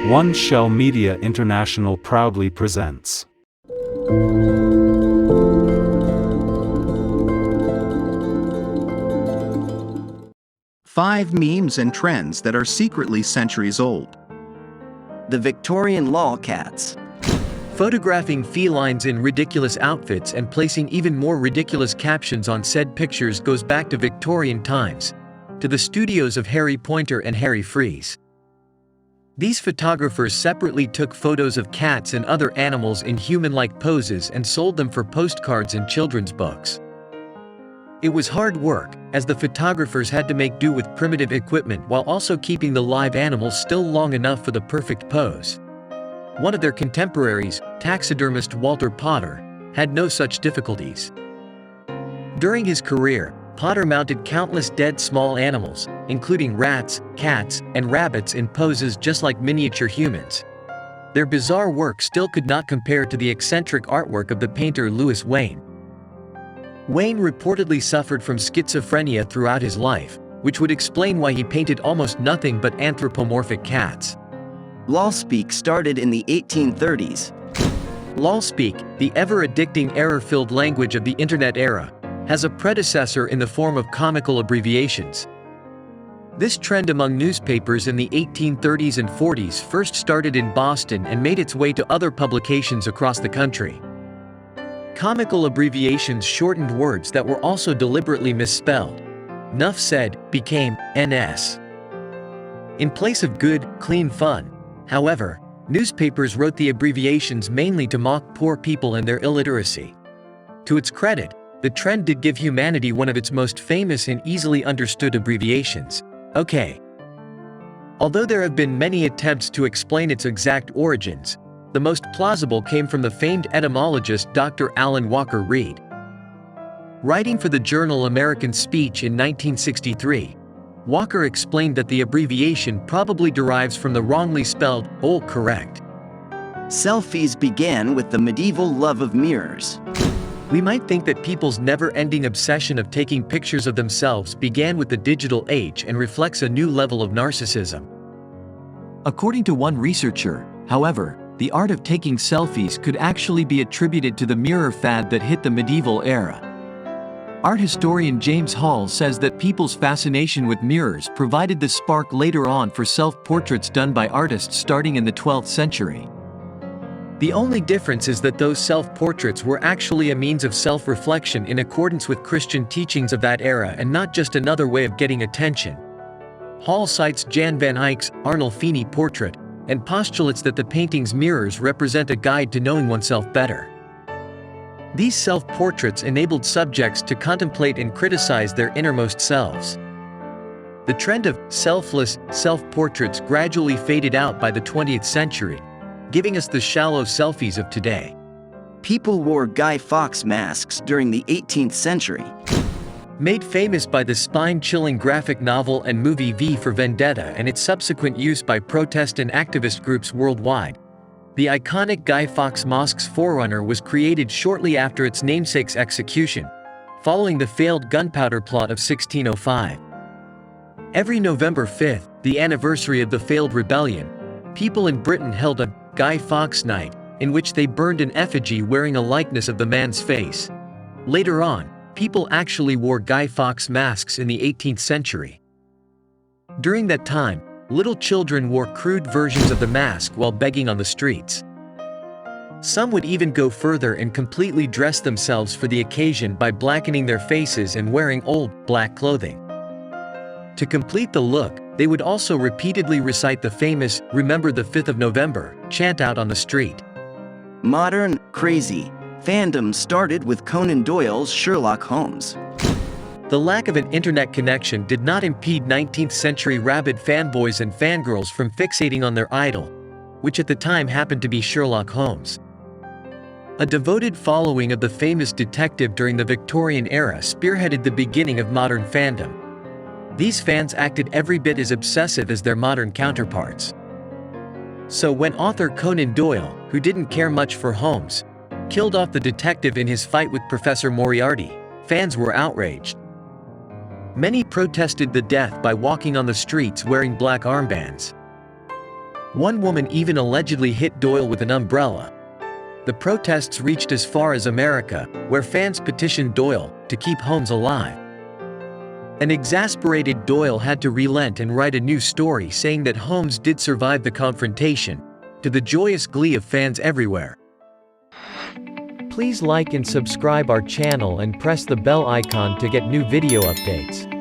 Oneshell Media International proudly presents. Five memes and trends that are secretly centuries old. The Victorian lolcats. Photographing felines in ridiculous outfits and placing even more ridiculous captions on said pictures goes back to Victorian times, to the studios of Harry Pointer and Harry Freeze. These photographers separately took photos of cats and other animals in human-like poses and sold them for postcards and children's books. It was hard work, as the photographers had to make do with primitive equipment while also keeping the live animals still long enough for the perfect pose. One of their contemporaries, taxidermist Walter Potter, had no such difficulties. During his career, Potter mounted countless dead small animals, including rats, cats, and rabbits in poses just like miniature humans. Their bizarre work still could not compare to the eccentric artwork of the painter Louis Wain. Wain reportedly suffered from schizophrenia throughout his life, which would explain why he painted almost nothing but anthropomorphic cats. Lolspeak started in the 1830s. Lolspeak, the ever-addicting error-filled language of the internet era, has a predecessor in the form of comical abbreviations. This trend among newspapers in the 1830s and 40s first started in Boston and made its way to other publications across the country. Comical abbreviations shortened words that were also deliberately misspelled. Nuff said became NS. In place of good, clean fun, however, newspapers wrote the abbreviations mainly to mock poor people and their illiteracy. To its credit, the trend did give humanity one of its most famous and easily understood abbreviations, OK. Although there have been many attempts to explain its exact origins, the most plausible came from the famed etymologist Dr. Alan Walker Reed. Writing for the journal American Speech in 1963, Walker explained that the abbreviation probably derives from the wrongly spelled "ol" correct. Selfies began with the medieval love of mirrors. We might think that people's never-ending obsession of taking pictures of themselves began with the digital age and reflects a new level of narcissism. According to one researcher, however, the art of taking selfies could actually be attributed to the mirror fad that hit the medieval era. Art historian James Hall says that people's fascination with mirrors provided the spark later on for self-portraits done by artists starting in the 12th century. The only difference is that those self-portraits were actually a means of self-reflection in accordance with Christian teachings of that era and not just another way of getting attention. Hall cites Jan van Eyck's Arnolfini portrait and postulates that the painting's mirrors represent a guide to knowing oneself better. These self-portraits enabled subjects to contemplate and criticize their innermost selves. The trend of selfless self-portraits gradually faded out by the 20th century, giving us the shallow selfies of today. People wore Guy Fawkes masks during the 18th century. Made famous by the spine-chilling graphic novel and movie V for Vendetta and its subsequent use by protest and activist groups worldwide, the iconic Guy Fawkes mask's forerunner was created shortly after its namesake's execution, following the failed gunpowder plot of 1605. Every November 5th, the anniversary of the failed rebellion, people in Britain held a Guy Fawkes Night, in which they burned an effigy wearing a likeness of the man's face. Later on, people actually wore Guy Fawkes masks in the 18th century. During that time, little children wore crude versions of the mask while begging on the streets. Some would even go further and completely dress themselves for the occasion by blackening their faces and wearing old, black clothing. To complete the look, they would also repeatedly recite the famous "Remember the 5th of November" chant out on the street. Modern, crazy fandom started with Conan Doyle's Sherlock Holmes. The lack of an internet connection did not impede 19th century rabid fanboys and fangirls from fixating on their idol, which at the time happened to be Sherlock Holmes. A devoted following of the famous detective during the Victorian era spearheaded the beginning of modern fandom. These fans acted every bit as obsessive as their modern counterparts. So when author Conan Doyle, who didn't care much for Holmes, killed off the detective in his fight with Professor Moriarty, fans were outraged. Many protested the death by walking on the streets wearing black armbands. One woman even allegedly hit Doyle with an umbrella. The protests reached as far as America, where fans petitioned Doyle to keep Holmes alive. An exasperated Doyle had to relent and write a new story saying that Holmes did survive the confrontation, to the joyous glee of fans everywhere. Please like and subscribe our channel and press the bell icon to get new video updates.